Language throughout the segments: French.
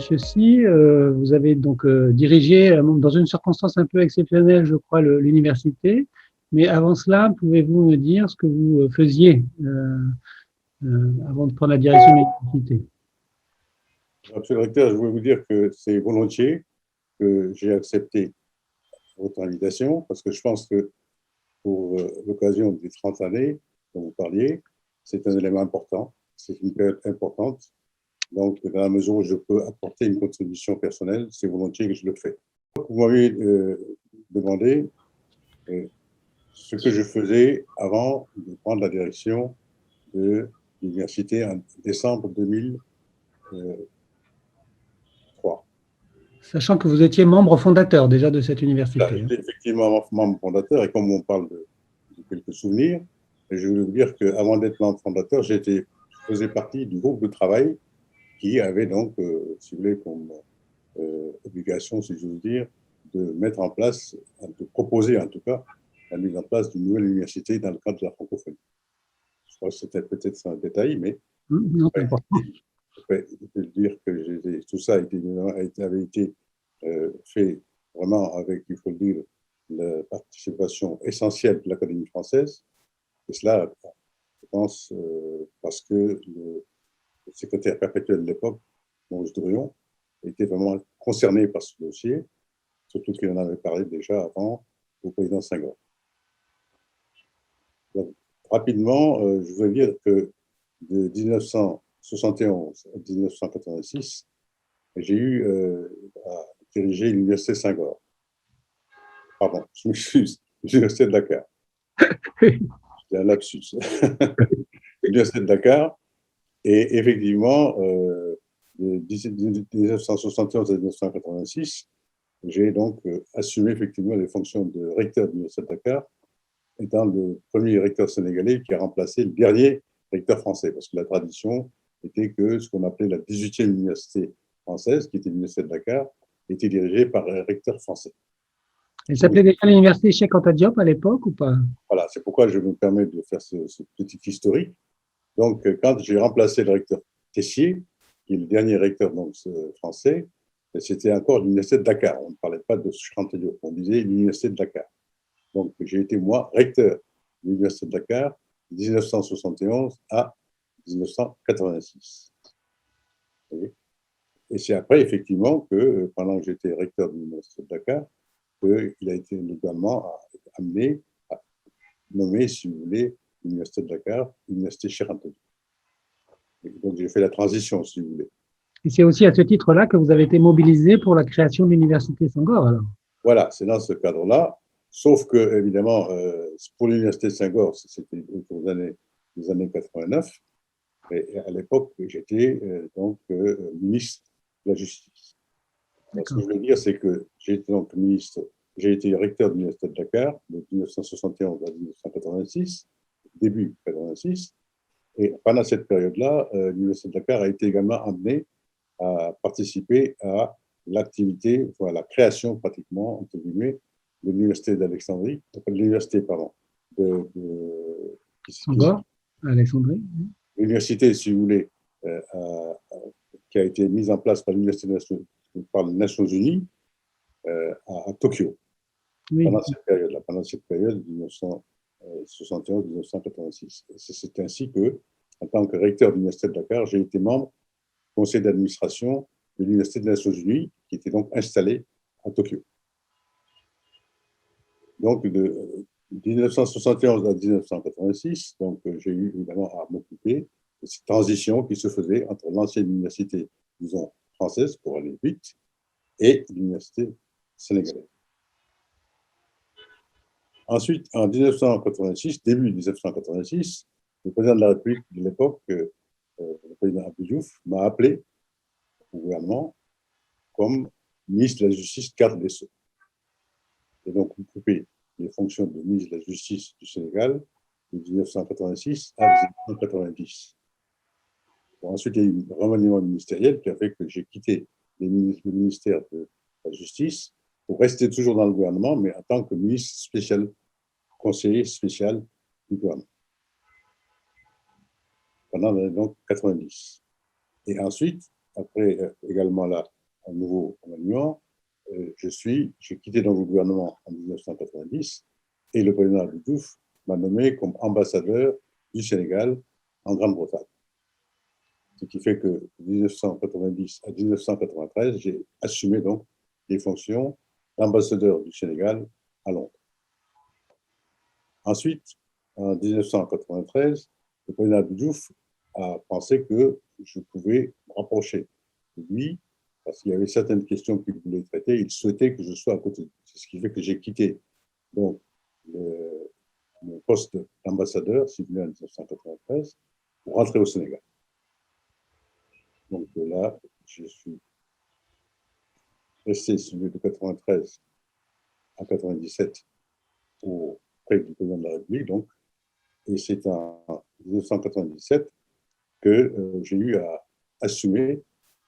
Monsieur Sy, vous avez donc dirigé dans une circonstance un peu exceptionnelle, je crois, l'université. Mais avant cela, pouvez-vous me dire ce que vous faisiez avant de prendre la direction de l'université? Monsieur le recteur, je voulais vous dire que c'est volontiers que j'ai accepté votre invitation parce que je pense que pour l'occasion des 30 années dont vous parliez, c'est un élément important, c'est une période importante. Donc, dans la mesure où je peux apporter une contribution personnelle, c'est volontiers que je le fais. Vous m'avez demandé ce que je faisais avant de prendre la direction de l'université en décembre 2003. Sachant que vous étiez membre fondateur déjà de cette université. J'étais effectivement membre fondateur et comme on parle de quelques souvenirs, je voulais vous dire qu'avant d'être membre fondateur, je faisais partie du groupe de travail qui avait donc, si vous voulez, comme obligation, si j'ose dire, de mettre en place, de proposer en tout cas, la mise en place d'une nouvelle université dans le cadre de la francophonie. Je crois que c'était peut-être un détail, mais Non, c'est important. je peux dire que tout ça avait été fait vraiment avec, il faut le dire, la participation essentielle de l'Académie française. Et cela, je pense, parce que le secrétaire perpétuel de l'époque, Maurice Drouillon, était vraiment concerné par ce dossier, surtout qu'il en avait parlé déjà avant au président Senghor. Donc, rapidement, je veux dire que de 1971 à 1986, j'ai eu à diriger l'université Senghor. Pardon, je m'excuse, l'université de Dakar. C'est un lapsus. L'université de Dakar. Et effectivement, de 1971 à 1986, j'ai donc assumé effectivement les fonctions de recteur de l'université de Dakar, étant le premier recteur sénégalais qui a remplacé le dernier recteur français, parce que la tradition était que ce qu'on appelait la 18e université française, qui était l'université de Dakar, était dirigée par un recteur français. Elle s'appelait déjà l'université Cheikh Anta Diop à l'époque ou pas? Voilà, c'est pourquoi je me permets de faire ce petit historique. Donc, quand j'ai remplacé le recteur Tessier, qui est le dernier recteur donc, français, c'était encore l'université de Dakar. On ne parlait pas de Cheikh Anta Diop, on disait l'université de Dakar. Donc, j'ai été, moi, recteur de l'université de Dakar de 1971 à 1986. Et c'est après, effectivement, que pendant que j'étais recteur de l'université de Dakar, qu'il a été également amené à nommer, si vous voulez, l'université de Dakar, l'université Cheikh Anta Diop. Donc, j'ai fait la transition, si vous voulez. Et c'est aussi à ce titre-là que vous avez été mobilisé pour la création de l'université Senghor, alors? Voilà, c'est dans ce cadre-là. Sauf que, évidemment, pour l'université de Senghor, c'était autour des années 89. Et à l'époque, j'étais donc ministre de la Justice. Alors, ce que je veux dire, c'est que j'ai été donc ministre, j'ai été recteur de l'université de Dakar de 1971 à 1986, début 86. Et pendant cette période-là, l'université de Dakar a été également amenée à participer à l'activité, à la création pratiquement, entre guillemets, de l'université d'Alexandrie, de l'université, pardon, Senghor, à Alexandrie. l'université, si vous voulez, qui a été mise en place par l'université par les Nations Unies à Tokyo, oui. Pendant cette période 1971-1986. C'est ainsi que, en tant que recteur de l'université de Dakar, j'ai été membre du conseil d'administration de l'université des Nations Unies, qui était donc installée à Tokyo. Donc, de 1971 à 1986, donc j'ai eu évidemment à m'occuper de cette transition qui se faisait entre l'ancienne université, disons, française, pour aller vite, et l'université sénégalaise. Ensuite, en 1986, début 1986, le président de la République de l'époque, le président Abdou Diouf, m'a appelé au gouvernement comme ministre de la Justice, garde des Sceaux. Et donc, occupé les fonctions de ministre de la Justice du Sénégal de 1986 à 1990. Bon, ensuite, il y a eu un remaniement ministériel qui a fait que j'ai quitté le ministère de la Justice pour rester toujours dans le gouvernement, mais en tant que ministre spécial, conseiller spécial du gouvernement, pendant donc 90. Et ensuite, après également la un nouveau remaniement, j'ai quitté donc le gouvernement en 1990 et le président Abdou Diouf m'a nommé comme ambassadeur du Sénégal en Grande-Bretagne. Ce qui fait que de 1990 à 1993, j'ai assumé donc les fonctions d'ambassadeur du Sénégal à Londres. Ensuite, en 1993, le président Abdou Diouf a pensé que je pouvais me rapprocher de lui parce qu'il y avait certaines questions qu'il voulait traiter. Il souhaitait que je sois à côté. C'est ce qui fait que j'ai quitté donc, le poste d'ambassadeur, si vous voulez, en 1993, pour rentrer au Sénégal. Donc là, je suis resté de 93 à 97 auprès du président de la République. Donc, et c'est en 1997 que j'ai eu à assumer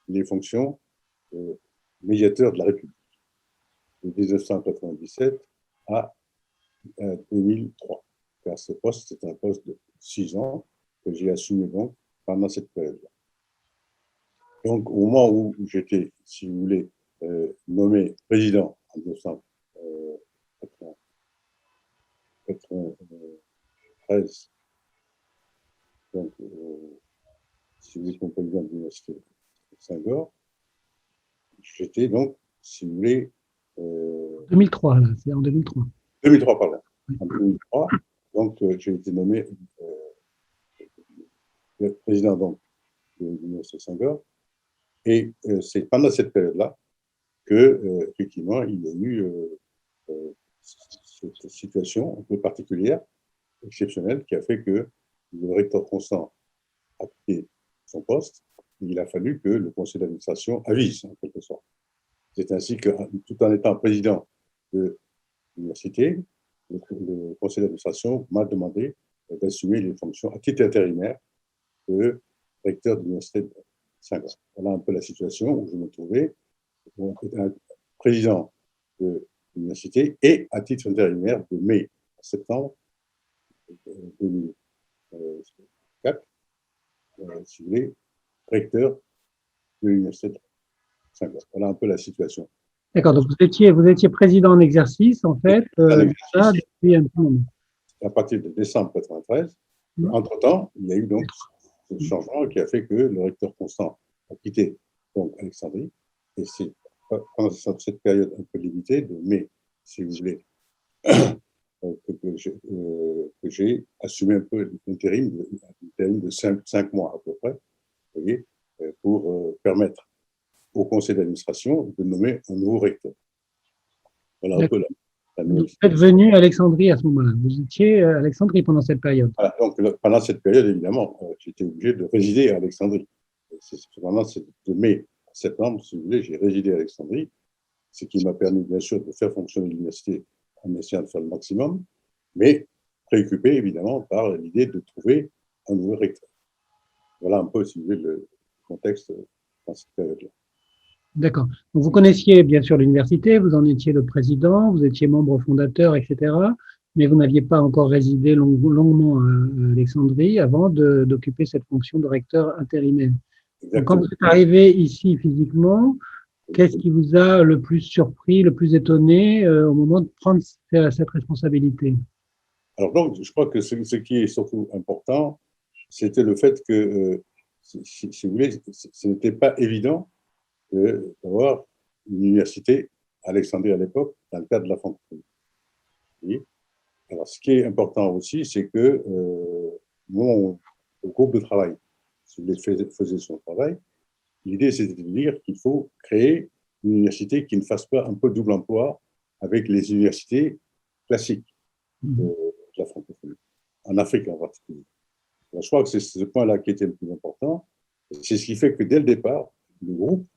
les fonctions de médiateur de la République, de 1997 à 2003. Car ce poste, c'est un poste de 6 ans que j'ai assumé donc pendant cette période-là. Donc, au moment où j'étais, si vous voulez, nommé président en 1993, donc, si vous êtes mon président de l'Université Senghor, j'étais donc, si vous voulez. 2003, là, c'est en 2003. 2003, pardon. En 2003, donc, j'ai été nommé président donc, de l'Université Senghor. Et c'est pendant cette période-là que, effectivement, il y a eu cette situation un peu particulière, exceptionnelle, qui a fait que le recteur Constant a quitté son poste. Et il a fallu que le conseil d'administration avise, en quelque sorte. C'est ainsi que, tout en étant président de l'université, le conseil d'administration m'a demandé d'assumer les fonctions à titre intérimaire de recteur de l'université de Senghor. Voilà un peu la situation où je me trouvais, un président de l'université et à titre intérimaire de mai à septembre 2004, si vous voulez, recteur de l'université de Senghor. Voilà un peu la situation. D'accord, donc vous étiez président en exercice, en fait, ça, depuis un petit moment. À partir de décembre 1993. Entre-temps, il y a eu donc ce changement qui a fait que le recteur Constant a quitté donc Alexandrie. Et c'est pendant cette période un peu limitée, de mai, si vous voulez, que j'ai assumé un peu l'intérim de 5 mois à peu près, vous voyez, pour permettre au conseil d'administration de nommer un nouveau recteur. Voilà un peu la Vous êtes venu à Alexandrie à ce moment-là. Vous étiez à Alexandrie pendant cette période. Voilà, donc, pendant cette période, évidemment, j'étais obligé de résider à Alexandrie. Pendant de mai à septembre, si vous voulez, j'ai résidé à Alexandrie, ce qui m'a permis, bien sûr, de faire fonctionner l'université en essayant de faire le maximum, mais préoccupé, évidemment, par l'idée de trouver un nouveau recteur. Voilà un peu, si vous voulez, le contexte dans cette période-là. D'accord. Donc, vous connaissiez bien sûr l'université, vous en étiez le président, vous étiez membre fondateur, etc. Mais vous n'aviez pas encore résidé longuement à Alexandrie avant d'occuper cette fonction de recteur intérimaire. Donc, quand vous êtes arrivé ici physiquement, qu'est-ce qui vous a le plus surpris, le plus étonné au moment de prendre cette responsabilité? Alors donc, je crois que ce qui est surtout important, c'était le fait que, si vous voulez, ce n'était pas évident d'avoir une université à Alexandrie à l'époque dans le cadre de la francophonie. Oui. Alors, ce qui est important aussi, c'est que mon groupe de travail, si vous voulez, faisait son travail. L'idée, c'était de dire qu'il faut créer une université qui ne fasse pas un peu double emploi avec les universités classiques de la francophonie, en Afrique en particulier. Alors, je crois que c'est ce point-là qui était le plus important. C'est ce qui fait que dès le départ, le groupe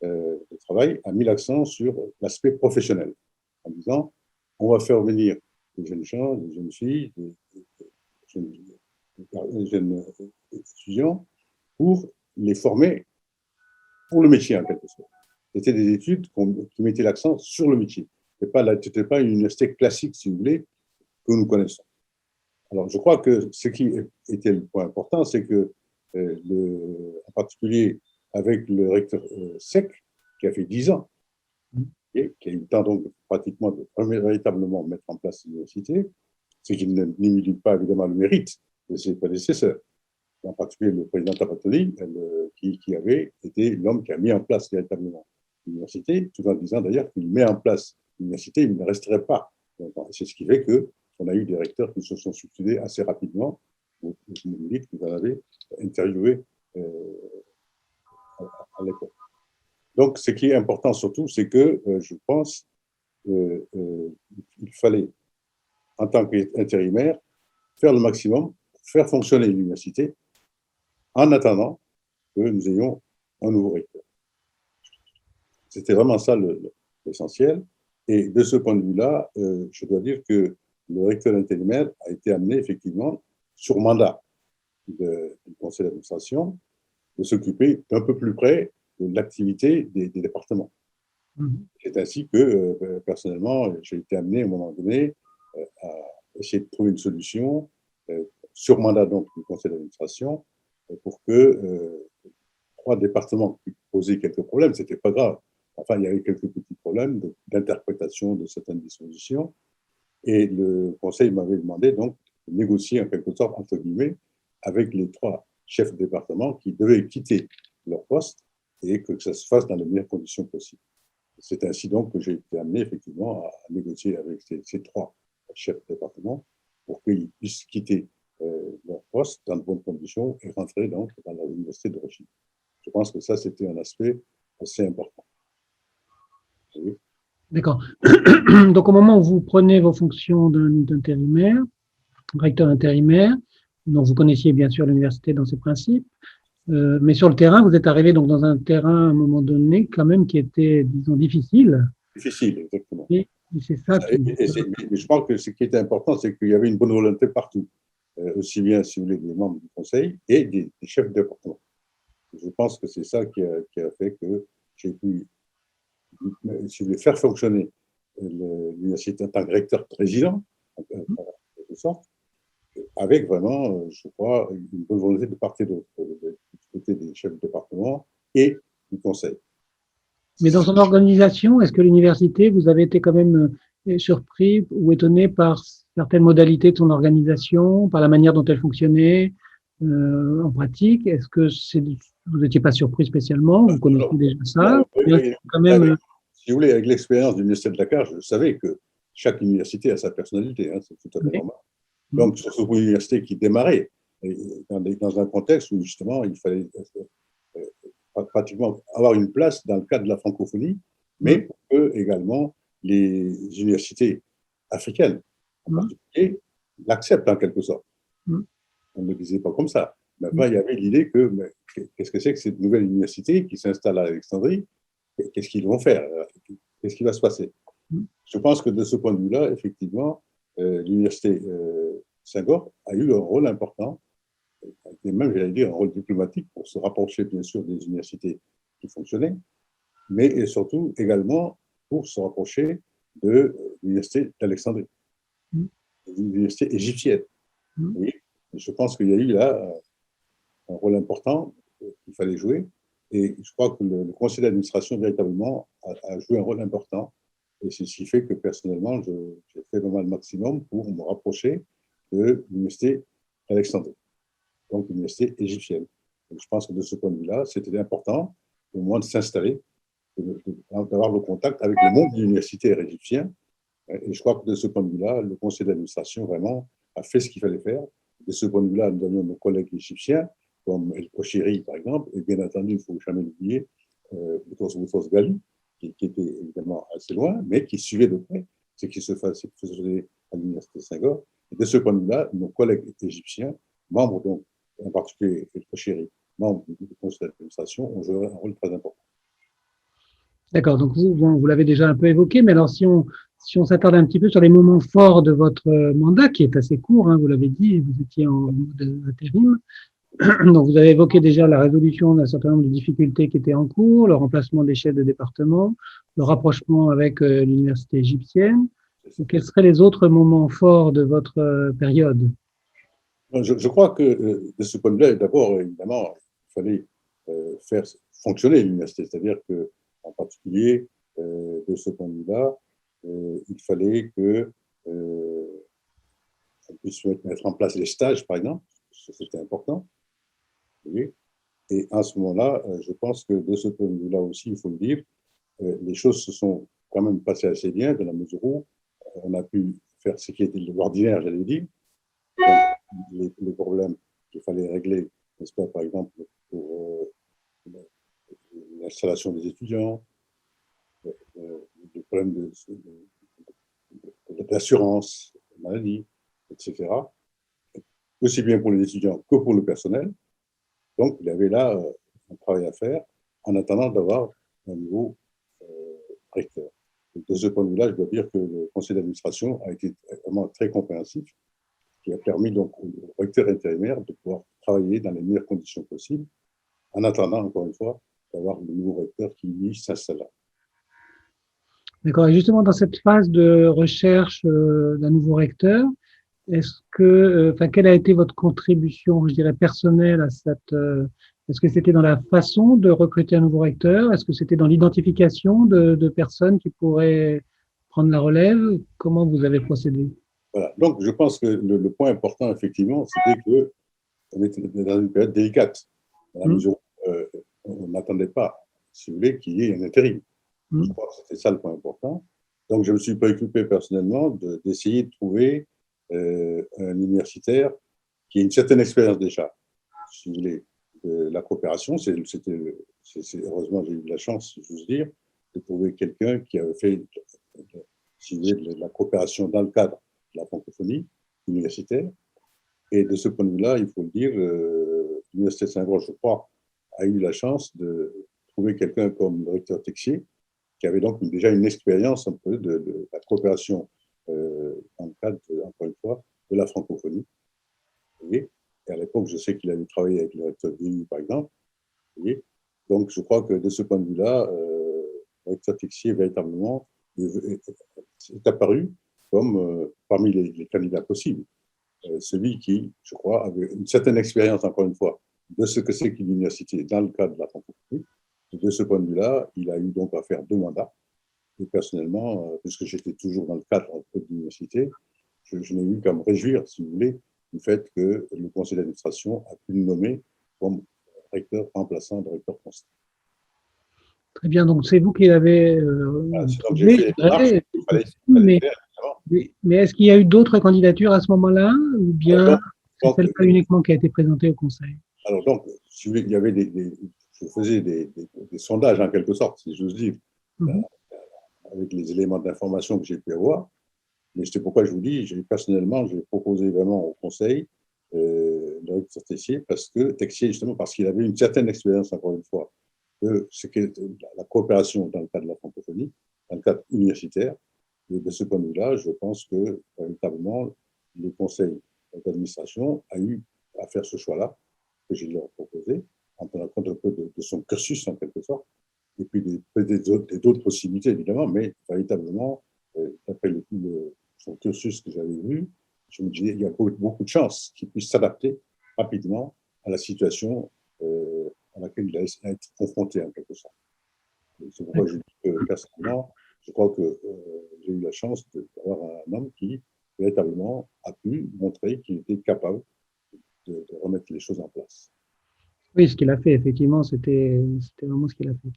de travail a mis l'accent sur l'aspect professionnel, en disant on va faire venir des jeunes gens, des jeunes filles, des jeunes étudiants pour les former pour le métier, en quelque sorte. C'était des études qui mettaient l'accent sur le métier. Ce n'était pas une université classique, si vous voulez, que nous connaissons. Alors, je crois que ce qui était le point important, c'est que, en particulier avec le recteur Sec, qui a fait 10 ans, et qui a eu le temps donc pratiquement de véritablement mettre en place l'université, ce qui ne limite pas évidemment le mérite de ses prédécesseurs, en particulier le président Tapatoni, qui avait été l'homme qui a mis en place véritablement l'université, tout en disant d'ailleurs qu'il met en place l'université, il ne resterait pas. C'est ce qui fait qu'on a eu des recteurs qui se sont succédés assez rapidement. Vous me dites que vous en avez interviewé à l'époque. Donc, ce qui est important surtout, c'est que je pense qu'il fallait, en tant qu'intérimaire, faire le maximum pour faire fonctionner l'université en attendant que nous ayons un nouveau recteur. C'était vraiment ça l'essentiel. Et de ce point de vue-là, je dois dire que le recteur intérimaire a été amené effectivement, sur mandat du conseil d'administration, de s'occuper d'un peu plus près de l'activité des départements. C'est ainsi que, personnellement, j'ai été amené à un moment donné à essayer de trouver une solution, sur mandat donc du conseil d'administration, pour que 3 départements qui posaient quelques problèmes, c'était pas grave. Enfin, il y avait quelques petits problèmes d'interprétation de certaines dispositions, et le conseil m'avait demandé donc de négocier en quelque sorte, entre guillemets, avec les 3 chefs de département qui devaient quitter leur poste et que ça se fasse dans les meilleures conditions possibles. C'est ainsi donc que j'ai été amené effectivement à négocier avec ces 3 chefs de département pour qu'ils puissent quitter leur poste dans de bonnes conditions et rentrer donc dans l'université d'origine. Je pense que ça, c'était un aspect assez important. Oui. D'accord. Donc, au moment où vous prenez vos fonctions d'intérimaire, recteur intérimaire, dont vous connaissiez bien sûr l'université dans ses principes, mais sur le terrain, vous êtes arrivé donc dans un terrain à un moment donné quand même qui était, disons, difficile. Difficile, exactement. Et c'est ça qui... Mais je pense que ce qui était important, c'est qu'il y avait une bonne volonté partout, aussi bien, si vous voulez, des membres du conseil et des chefs de département. Je pense que c'est ça qui a fait que j'ai pu, si vous voulez, faire fonctionner l'université en tant que recteur-président, en quelque sorte, avec vraiment, je crois, une bonne volonté de part et d'autre, du côté des chefs de département et du conseil. Mais dans son organisation, est-ce que l'université, vous avez été quand même surpris ou étonné par certaines modalités de son organisation, par la manière dont elle fonctionnait en pratique? Est-ce que vous n'étiez pas surpris spécialement? Vous connaissiez déjà ça? Quand même, si vous voulez, avec l'expérience de l'université de Dakar, je savais que chaque université a sa personnalité, hein, c'est tout à fait normal. Donc, surtout pour une université qui démarrait, dans un contexte où justement il fallait pratiquement avoir une place dans le cadre de la francophonie, mais pour que également les universités africaines, en particulier, l'acceptent en quelque sorte. On ne le disait pas comme ça. Mais il y avait l'idée que qu'est-ce que c'est que cette nouvelle université qui s'installe à Alexandrie? Qu'est-ce qu'ils vont faire? Qu'est-ce qui va se passer? Je pense que de ce point de vue-là, effectivement, l'université Senghor a eu un rôle important, et même, j'allais dire, un rôle diplomatique pour se rapprocher, bien sûr, des universités qui fonctionnaient, mais surtout également pour se rapprocher de l'université d'Alexandrie, l'université égyptienne. Et je pense qu'il y a eu là un rôle important qu'il fallait jouer, et je crois que le conseil d'administration, véritablement, a joué un rôle important, et c'est ce qui fait que, personnellement, j'ai fait vraiment le maximum pour me rapprocher de l'université d'Alexandrie, donc l'université égyptienne. Donc, je pense que de ce point de vue-là, c'était important au moins de s'installer, d'avoir le contact avec le monde universitaire égyptien. Et je crois que de ce point de vue-là, le conseil d'administration vraiment a fait ce qu'il fallait faire. De ce point de vue-là, nous avions nos collègues égyptiens, comme El Koshiri, par exemple, et bien entendu, il ne faut jamais l'oublier, Boutros Ghali, qui était évidemment assez loin, mais qui suivait de près ce qui se faisait à l'université Senghor. Et de ce point de vue-là, nos collègues égyptiens, membres donc, en particulier El Koshiri, membres du conseil d'administration, ont joué un rôle très important. D'accord, donc vous l'avez déjà un peu évoqué, mais alors si on s'attarde un petit peu sur les moments forts de votre mandat, qui est assez court, hein, vous l'avez dit, vous étiez en mode intérim, donc vous avez évoqué déjà la résolution d'un certain nombre de difficultés qui étaient en cours, le remplacement des chefs de département, le rapprochement avec l'université égyptienne. Et quels seraient les autres moments forts de votre période? Je crois que de ce point de vue-là, d'abord, évidemment, il fallait faire fonctionner l'université, c'est-à-dire que En particulier, de ce point de vue-là, il fallait que on puisse mettre en place les stages, par exemple, c'était important. Vous voyez. Et à ce moment-là, je pense que de ce point de vue-là aussi, il faut le dire, les choses se sont quand même passées assez bien, dans la mesure où on a pu faire ce qui était l'ordinaire, j'allais dire. Donc, les problèmes qu'il fallait régler, n'est-ce pas, par exemple, pour l'installation des étudiants, les problèmes d'assurance, maladie, etc., aussi bien pour les étudiants que pour le personnel. Donc, il y avait là un travail à faire en attendant d'avoir un nouveau recteur. Et de ce point de vue-là, je dois dire que le conseil d'administration a été vraiment très compréhensif, qui a permis donc au recteur intérimaire de pouvoir travailler dans les meilleures conditions possibles, en attendant, encore une fois, d'avoir le nouveau recteur qui, lui, s'installe. D'accord. Et justement, dans cette phase de recherche d'un nouveau recteur, est-ce que, enfin, quelle a été votre contribution, je dirais, personnelle à cette, est-ce que c'était dans la façon de recruter un nouveau recteur? Est-ce que c'était dans l'identification de personnes qui pourraient prendre la relève? Comment vous avez procédé? Voilà. Donc, je pense que le point important, effectivement, c'était qu'on était dans une période délicate, dans la mesure où on n'attendait pas, si vous voulez, qu'il y ait un intérim. Je crois que c'était ça le point important. Donc, je me suis préoccupé personnellement d'essayer de trouver un universitaire qui ait une certaine expérience déjà, si vous voulez, de la coopération. Heureusement, j'ai eu de la chance, si j'ose dire, de trouver quelqu'un qui avait fait, si vous voulez, de la coopération dans le cadre de la francophonie universitaire. Et de ce point de vue-là, il faut le dire, l'Université de Saint-Georges, je crois, a eu la chance de trouver quelqu'un comme le recteur Texier, qui avait donc déjà une expérience un peu de la coopération dans le cadre, encore une fois, de la francophonie. Vous voyez. Et à l'époque, je sais qu'il avait travaillé avec le recteur Guilly, par exemple. Vous voyez. Donc, je crois que de ce point de vue-là, le recteur Texier, véritablement, est apparu comme parmi les candidats possibles. Celui qui, je crois, avait une certaine expérience, encore une fois, de ce que c'est qu'une université dans le cadre de la francophonie. Et de ce point de vue-là, il a eu donc à faire 2 mandats. Et personnellement, puisque j'étais toujours dans le cadre de l'université, je n'ai eu qu'à me réjouir, si vous voulez, du fait que le conseil d'administration a pu le nommer comme recteur remplaçant de recteur constant. Très bien. Donc, c'est vous qui l'avez Donc, j'ai trouvé, fait les démarches qu'il fallait mais, faire. mais est-ce qu'il y a eu d'autres candidatures à ce moment-là ou bien c'est Donc, celle-là uniquement qui a été présentée au conseil? alors, donc, si vous voulez, il y avait je faisais des sondages, en quelque sorte, si j'ose dire, avec les éléments d'information que j'ai pu avoir. Mais c'est pourquoi je vous dis, personnellement, j'ai proposé vraiment au conseil le recteur Texier, justement, parce qu'il avait une certaine expérience, encore une fois, de ce qu'est la coopération dans le cadre de la francophonie, dans le cadre universitaire. Et de ce point de vue-là, je pense que, véritablement, le conseil d'administration a eu à faire ce choix-là, que je leur ai proposé, en tenant compte un peu de son cursus, en quelque sorte, et puis d'autres possibilités, évidemment, mais véritablement, d'après son cursus que j'avais vu, je me disais, il y a beaucoup de chances qu'il puisse s'adapter rapidement à la situation à laquelle il a été confronté, en quelque sorte. C'est pourquoi je dis que, personnellement, je crois que j'ai eu la chance d'avoir un homme qui, véritablement, a pu montrer qu'il était capable de remettre les choses en place. Oui, ce qu'il a fait, effectivement, c'était vraiment ce qu'il a fait.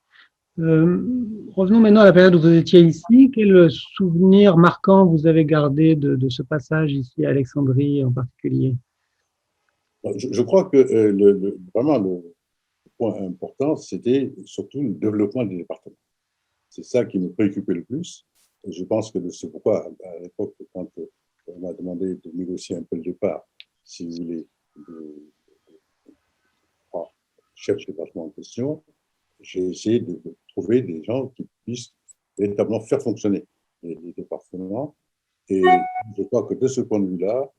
Revenons maintenant à la période où vous étiez ici. Quel souvenir marquant vous avez gardé de ce passage ici à Alexandrie en particulier? Je crois que vraiment le point important, c'était surtout le développement des départements. C'est ça qui me préoccupait le plus. Et je pense que c'est pourquoi, à l'époque, quand on m'a demandé de négocier un peu le départ, si vous voulez, chef de département en question, j'ai essayé de trouver des gens qui puissent véritablement faire fonctionner les départements. Et je crois que de ce point de vue-là,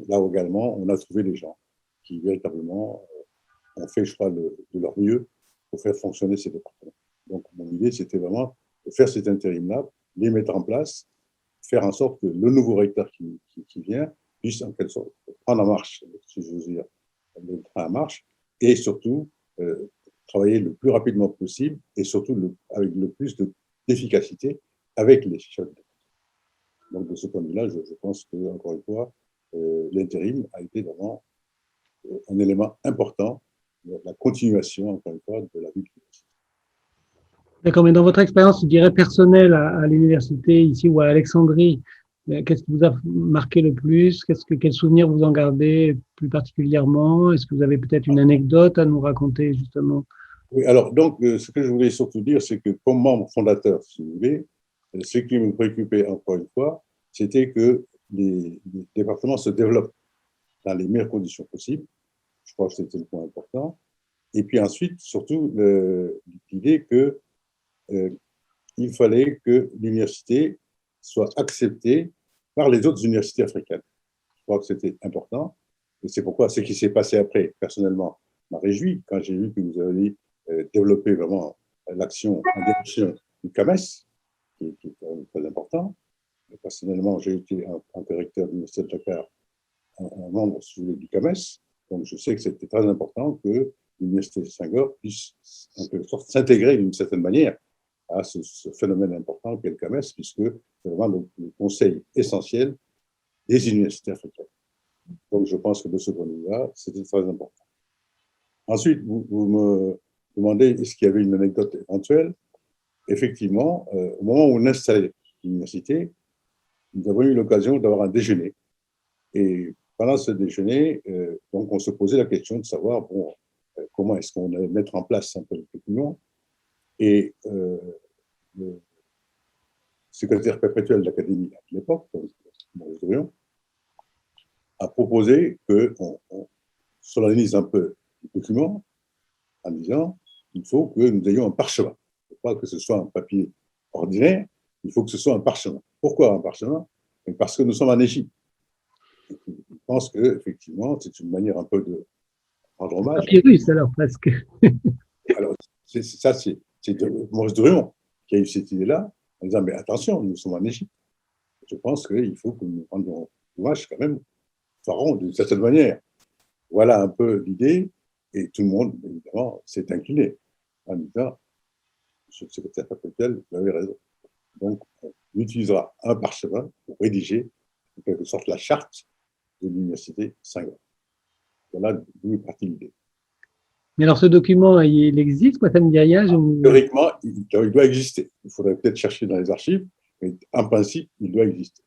là également, on a trouvé des gens qui véritablement ont fait, je crois, de leur mieux pour faire fonctionner ces départements. Donc, mon idée, c'était vraiment de faire cet intérim-là, les mettre en place, faire en sorte que le nouveau recteur qui vient puisse, en quelque sorte, prendre en marche, si j'ose dire, le train en marche, et surtout travailler le plus rapidement possible et surtout avec le plus d'efficacité avec les chefs. Donc, de ce point de vue-là, je pense que, encore une fois, l'intérim a été vraiment un élément important de la continuation, encore une fois, de la vie de l'université. D'accord, mais dans votre expérience, je dirais personnelle à l'université ici ou à Alexandrie, qu'est-ce qui vous a marqué le plus? Quels souvenirs vous en gardez plus particulièrement? Est-ce que vous avez peut-être une anecdote à nous raconter justement? Oui, alors, donc, ce que je voulais surtout dire, c'est que comme membre fondateur, si vous voulez, ce qui me préoccupait, encore une fois, c'était que les départements se développent dans les meilleures conditions possibles. Je crois que c'était le point important. Et puis ensuite, surtout, l'idée que il fallait que l'université soit acceptée par les autres universités africaines. Je crois que c'était important. Et c'est pourquoi ce qui s'est passé après, personnellement, m'a réjoui quand j'ai vu que vous avez développé vraiment l'action en direction du CAMES, qui est quand même très important. Et personnellement, j'ai été, en tant que recteur de l'Université de Dakar, un membre du CAMES. Donc, je sais que c'était très important que l'Université de Senghor puisse, en quelque sorte, s'intégrer d'une certaine manière à ce phénomène important qu'est le CAMES, puisque c'est vraiment le conseil essentiel des universités africaines. Donc, je pense que de ce point de vue-là, c'était très important. Ensuite, vous me demandez est-ce qu'il y avait une anecdote éventuelle. Effectivement, au moment où on installait l'université, nous avons eu l'occasion d'avoir un déjeuner. Et pendant ce déjeuner, donc on se posait la question de savoir bon, comment est-ce qu'on allait mettre en place un peu le document. Et le secrétaire perpétuel de l'Académie à l'époque, Maurice Drouillon, a proposé qu'on solennise un peu le document en disant il faut que nous ayons un parchemin. Il ne faut pas que ce soit un papier ordinaire, il faut que ce soit un parchemin. Pourquoi un parchemin? Parce que nous sommes en Égypte. Et je pense qu'effectivement, c'est une manière un peu de rendre hommage. Papyrus, alors, presque. Alors, ça, c'est Maurice Drouillon qui a eu cette idée-là, en disant, mais attention, nous sommes en Égypte. Je pense qu'il faut que nous rendions hommage quand même, pharaon, d'une certaine manière. Voilà un peu l'idée, et tout le monde, évidemment, s'est incliné en disant, monsieur le secrétaire perpétuel, vous avez raison. Donc, on utilisera un parchemin pour rédiger, en quelque sorte, la charte de l'université Senghor. Voilà d'où est partie l'idée. Mais alors, ce document, il existe, quoi, ça me dit rien. Théoriquement, il doit exister. Il faudrait peut-être chercher dans les archives, mais en principe, il doit exister.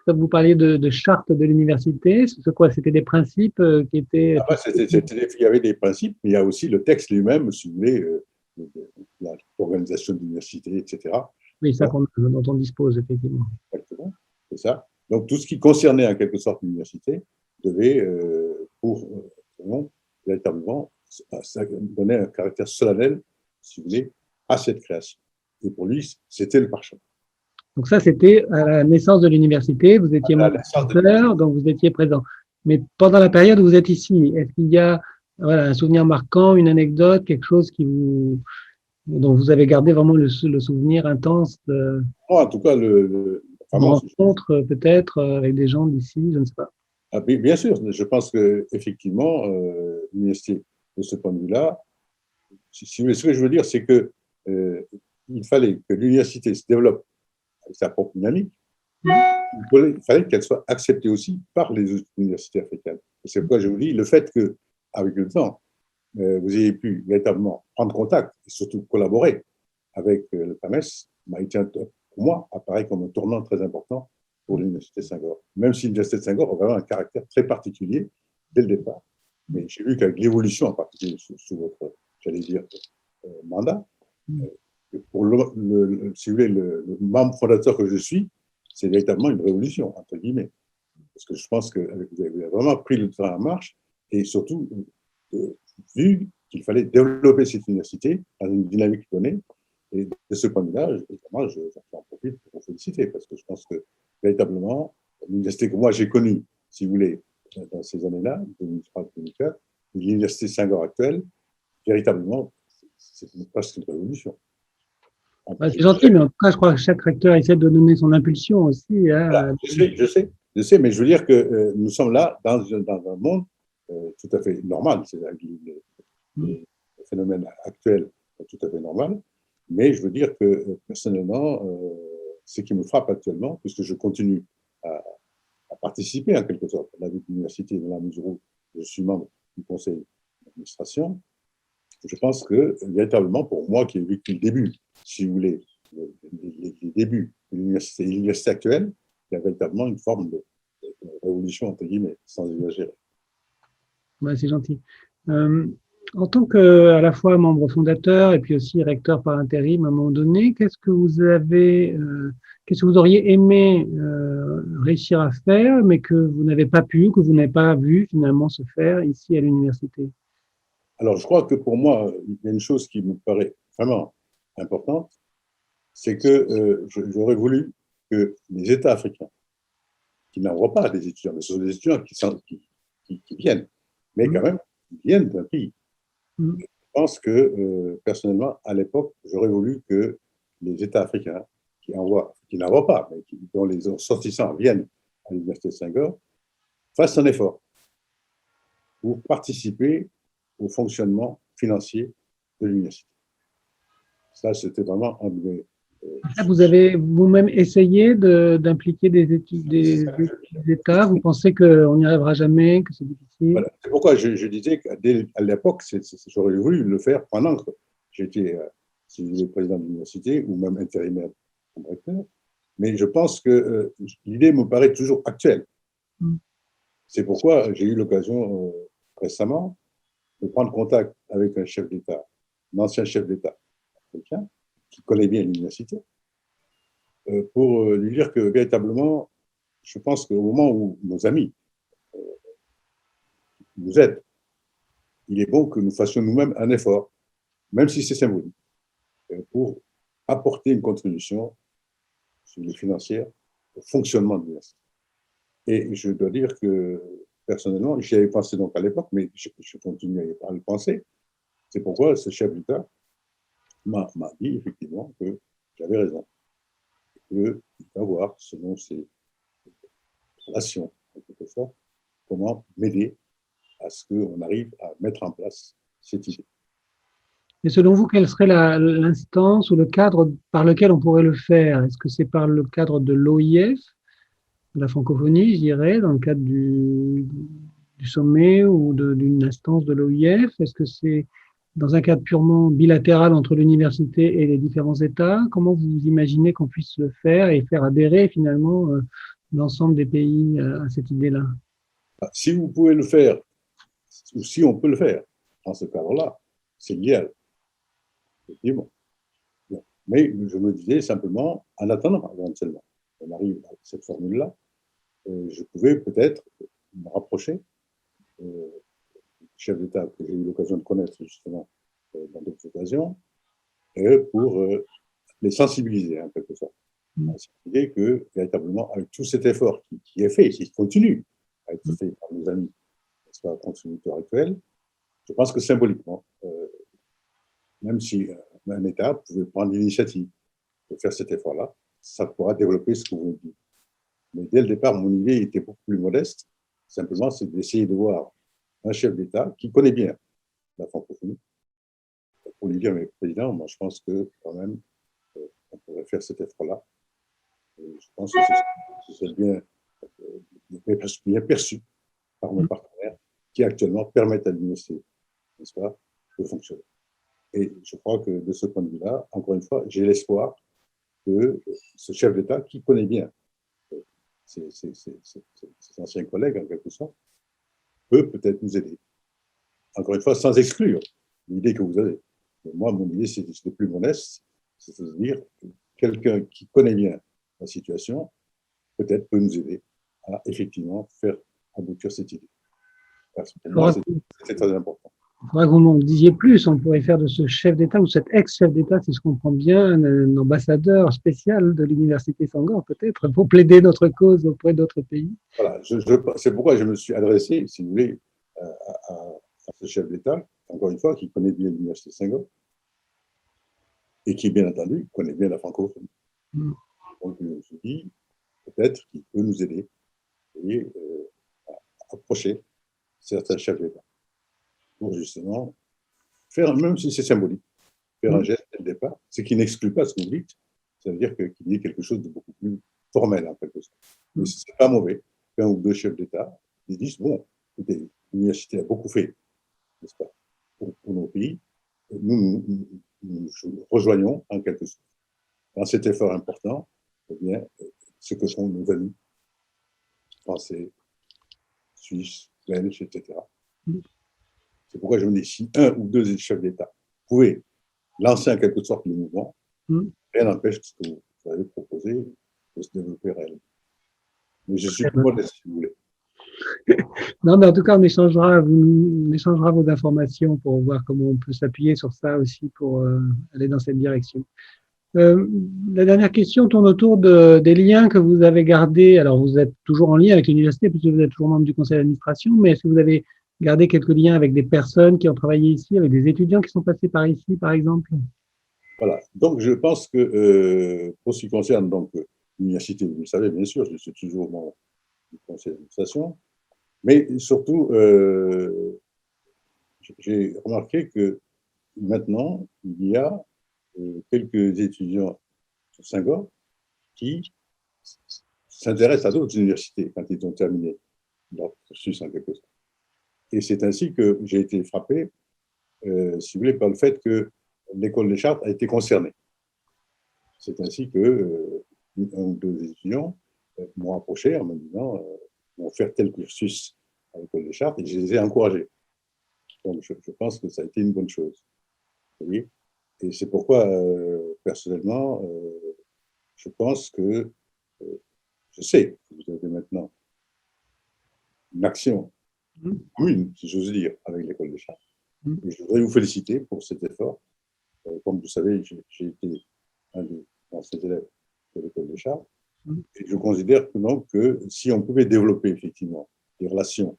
Vous parliez de charte de l'université. C'est quoi? C'était des principes qui étaient. Il y avait des principes, mais il y a aussi le texte lui-même, si vous voulez, l'organisation de l'université, etc. Oui, ça dont on dispose, effectivement. Exactement, c'est ça. Donc, tout ce qui concernait en quelque sorte l'université devait, véritablement, donner un caractère solennel, si vous voulez, à cette création. Et pour lui, c'était le parchemin. Donc ça, c'était à la naissance de l'université. Vous étiez membre fondateur, donc vous étiez présent. Mais pendant la période où vous êtes ici, est-ce qu'il y a un souvenir marquant, une anecdote, quelque chose dont vous avez gardé vraiment le souvenir intense En tout cas, une rencontre peut-être avec des gens d'ici, je ne sais pas. Ah, bien sûr, je pense qu'effectivement, l'université, de ce point de vue-là, ce que je veux dire, c'est que il fallait que l'université se développe avec sa propre dynamique. Il fallait qu'elle soit acceptée aussi par les autres universités africaines. Et c'est pourquoi je vous dis, le fait qu'avec le temps, vous ayez pu véritablement prendre contact et surtout collaborer avec le CAMES m'a été, pour moi, apparaît comme un tournant très important pour l'Université Senghor. Même si l'Université de Senghor a vraiment un caractère très particulier dès le départ. Mais j'ai vu qu'avec l'évolution, en particulier sous votre, j'allais dire, mandat, pour si vous voulez, le membre fondateur que je suis, c'est véritablement une révolution, entre guillemets. Parce que je pense que vous avez vraiment pris le train en marche et surtout vu qu'il fallait développer cette université dans une dynamique donnée. Et de ce point de vue-là, évidemment, j'en profite pour vous féliciter parce que je pense que véritablement, l'université que moi j'ai connue, si vous voulez, dans ces années-là, 2003-2004, l'université Senghor actuelle, véritablement, c'est presque une révolution. C'est gentil, mais en tout cas, je crois que chaque recteur essaie de donner son impulsion aussi. Voilà, je sais, mais je veux dire que nous sommes là dans un monde tout à fait normal. le phénomène actuel est tout à fait normal. Mais je veux dire que personnellement, ce qui me frappe actuellement, puisque je continue à, à participer en quelque sorte à la vie de l'université dans la mesure où je suis membre du conseil d'administration, je pense que véritablement, pour moi qui ai vécu le début, si vous voulez, les débuts de l'université actuelle, il y a véritablement une forme de révolution, entre guillemets, sans exagérer. Ouais, c'est gentil. Euh, En tant que à la fois membre fondateur et puis aussi recteur par intérim à un moment donné, qu'est-ce que vous auriez aimé réussir à faire, mais que vous n'avez pas pu, que vous n'avez pas vu finalement se faire ici à l'université? Alors, je crois que pour moi, il y a une chose qui me paraît vraiment importante, c'est que j'aurais voulu que les États africains, qui n'envoient pas des étudiants, mais ce sont des étudiants qui viennent, mais quand Hum, même, qui viennent d'un pays. hum, Je pense que, personnellement, à l'époque, j'aurais voulu que les États africains qui n'envoient pas, mais dont les sortissants viennent à l'Université de Senghor, fassent un effort pour participer au fonctionnement financier de l'université. Ça, c'était vraiment un de mes. Là, vous avez vous-même essayé d'impliquer des études, des États. Vous pensez qu'on n'y arrivera jamais, que c'est difficile? Voilà. C'est pourquoi je disais qu'à l'époque, j'aurais voulu le faire pendant que j'étais, si vous voulez, président de l'université ou même intérimaire comme recteur. Mais je pense que l'idée me paraît toujours actuelle. Hum, C'est pourquoi j'ai eu l'occasion récemment de prendre contact avec un chef d'État, un ancien chef d'État africain, qui connaît bien l'université, pour lui dire que véritablement, je pense qu'au moment où nos amis nous aident, il est bon que nous fassions nous-mêmes un effort, même si c'est symbolique, pour apporter une contribution financière au fonctionnement de l'université. Et je dois dire que personnellement, j'y avais pensé donc à l'époque, mais je continue à le penser. C'est pourquoi ce chef d'État m'a dit effectivement que j'avais raison, qu'il va voir, selon ses relations, en quelque sorte, comment m'aider à ce qu'on arrive à mettre en place cette idée. Et selon vous, quelle serait l'instance ou le cadre par lequel on pourrait le faire? Est-ce que c'est par le cadre de l'OIF, de la francophonie, je dirais, dans le cadre du sommet ou d'une instance de l'OIF? Est-ce que c'est dans un cadre purement bilatéral entre l'université et les différents États? Comment vous imaginez qu'on puisse le faire et faire adhérer finalement l'ensemble des pays à cette idée-là? Si vous pouvez le faire, ou si on peut le faire dans ce cadre-là, c'est l'idéal, effectivement. Mais je me disais simplement, en attendant éventuellement qu'on arrive à cette formule-là, je pouvais peut-être me rapprocher euh, du chef d'État que j'ai eu l'occasion de connaître justement dans d'autres occasions, pour les sensibiliser en quelque sorte. L'idée que véritablement, avec tout cet effort qui est fait, qui continue à être fait par nos amis, soit contributeurs actuels, je pense que symboliquement, même si un État pouvait prendre l'initiative de faire cet effort-là, ça pourra développer ce que vous dites. Mais dès le départ, mon idée était beaucoup plus modeste. Simplement, c'est d'essayer de voir un chef d'État qui connaît bien la francophonie pour lui dire, mais président, moi je pense que quand même, on pourrait faire cet effort-là. Et je pense que c'est bien perçu par mes partenaires qui actuellement permettent à l'université, n'est-ce pas, de fonctionner. Et je crois que de ce point de vue-là, encore une fois, j'ai l'espoir que ce chef d'État qui connaît bien ses anciens collègues, en quelque sorte, peut peut-être nous aider. Encore une fois, sans exclure l'idée que vous avez. Mais moi, mon idée, c'est plus modeste, c'est-à-dire que quelqu'un qui connaît bien la situation, peut-être peut nous aider à effectivement faire aboutir cette idée. Parce que pour moi, c'est très important. Il faudra que vous m'en disiez plus. On pourrait faire de ce chef d'État ou cet ex-chef d'État, si je comprends bien, un ambassadeur spécial de l'Université Senghor, peut-être, pour plaider notre cause auprès d'autres pays. Voilà, c'est pourquoi je me suis adressé, si vous voulez, à ce chef d'État, encore une fois, qui connaît bien l'Université Senghor et qui, bien entendu, connaît bien la francophonie. Donc, je me suis dit, peut-être qu'il peut nous aider et, à approcher certains chefs d'État pour justement faire, même si c'est symbolique, faire un geste dès le départ, ce qui n'exclut pas ce que vous dites, ça veut dire qu'il y ait quelque chose de beaucoup plus formel, en quelque sorte. Mais ce n'est pas mauvais qu'un ou deux chefs d'État ils disent, bon, écoutez, l'université a beaucoup fait, n'est-ce pas, pour nos pays, nous rejoignons en quelque sorte. Dans cet effort important, eh bien, ce que sont nos amis français, suisses, belges, etc. C'est pourquoi je me dis, si un ou deux chefs d'État pouvaient lancer en quelque sorte le mouvement, rien n'empêche que ce que vous avez proposé de se développer réellement. Mais je suis plus modeste, si vous voulez. Non, mais en tout cas, on échangera vos informations pour voir comment on peut s'appuyer sur ça aussi pour aller dans cette direction. La dernière question tourne autour des liens que vous avez gardés. Alors, vous êtes toujours en lien avec l'université puisque vous êtes toujours membre du conseil d'administration, mais est-ce que vous avez gardé quelques liens avec des personnes qui ont travaillé ici, avec des étudiants qui sont passés par ici, par exemple? Voilà. Donc, je pense que pour ce qui concerne donc l'université, vous le savez, bien sûr, je suis toujours membre du conseil d'administration, mais surtout, j'ai remarqué que maintenant, il y a quelques étudiants sur Saint-Goard qui s'intéressent à d'autres universités quand ils ont terminé leur cursus en quelque sorte. Et c'est ainsi que j'ai été frappé, si vous voulez, par le fait que l'école des Chartes a été concernée. C'est ainsi que un ou deux étudiants m'ont approché en me disant vont faire tel cursus à l'école des Chartes et je les ai encouragés. Donc je pense que ça a été une bonne chose. Vous voyez ? Et c'est pourquoi, personnellement, je pense que je sais que vous avez maintenant une action commune, si j'ose dire, avec l'école des Chartes. Et je voudrais vous féliciter pour cet effort. Comme vous savez, j'ai été un des anciens élèves de l'école des Chartes. Et je considère que, donc, que si on pouvait développer effectivement des relations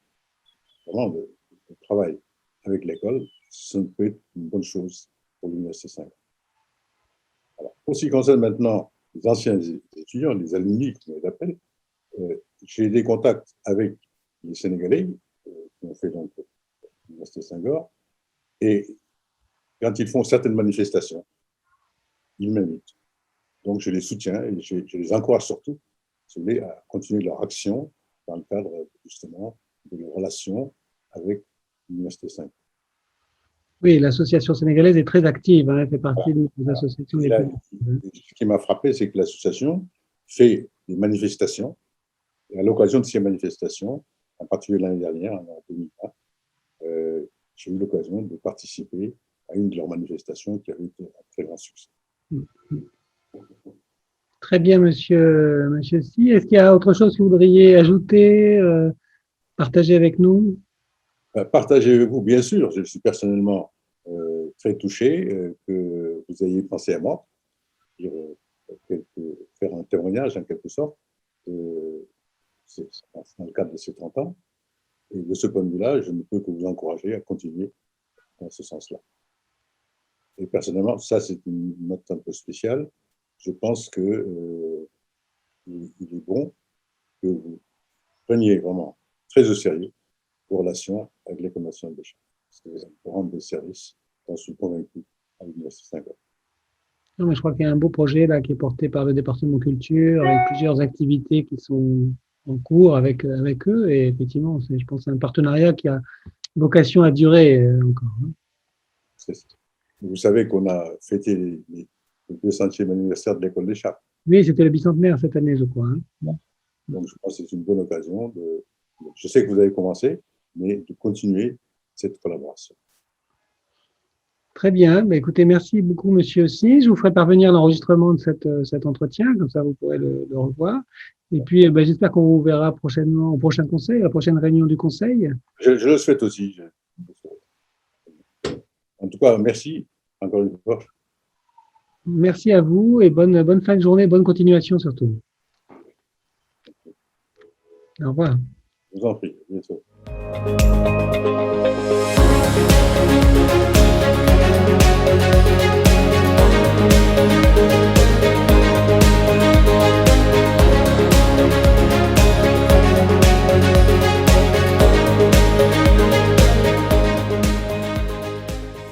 vraiment de travail avec l'école, ça peut être une bonne chose pour l'Université Saint-Goard. Alors, pour ce qui concerne maintenant les anciens étudiants, les alumni, comme on les appelle, j'ai des contacts avec les Sénégalais qui ont fait donc l'Université Saint-Goard, et quand ils font certaines manifestations, ils m'invitent. Donc, je les soutiens et je les encourage surtout, si vous voulez, à continuer leur action dans le cadre, justement, de leurs relations avec l'Université Saint-Goard. Oui, l'association sénégalaise est très active, hein, elle fait partie des associations les plus actives. Ce qui m'a frappé, c'est que l'association fait des manifestations, et à l'occasion de ces manifestations, en particulier l'année dernière, en 2020, j'ai eu l'occasion de participer à une de leurs manifestations qui avait été un très grand succès. Très bien, monsieur Si. Est-ce qu'il y a autre chose que vous voudriez ajouter, partager avec nous? Partager avec vous, bien sûr. Je suis personnellement très touché que vous ayez pensé à moi, faire un témoignage en quelque sorte, dans le cadre de ces 30 ans. Et de ce point de vue-là, je ne peux que vous encourager à continuer dans ce sens-là. Et personnellement, ça c'est une note un peu spéciale. Je pense que il est bon que vous preniez vraiment très au sérieux vos relations avec l'École nationale des Chartes. Parce que vous allez rendre des services, j'en suis convaincu, à l'Université Saint-Goard. Non, mais je crois qu'il y a un beau projet là qui est porté par le département culture, avec plusieurs activités qui sont en cours avec eux. Et effectivement, je pense que c'est un partenariat qui a vocation à durer encore. C'est ça. Vous savez qu'on a fêté le 200e anniversaire de l'École des Chartes. Oui, c'était le bicentenaire cette année, je crois. Donc, je pense que c'est une bonne occasion je sais que vous avez commencé, mais de continuer cette collaboration. Très bien. Bah, écoutez, merci beaucoup, monsieur Si. Je vous ferai parvenir l'enregistrement de cet entretien, comme ça vous pourrez le revoir. Et puis, j'espère qu'on vous verra prochainement au prochain conseil, à la prochaine réunion du conseil. Je le souhaite aussi. En tout cas, merci encore une fois. Merci à vous et bonne fin de journée, bonne continuation surtout. Au revoir. Je vous en prie, à bientôt.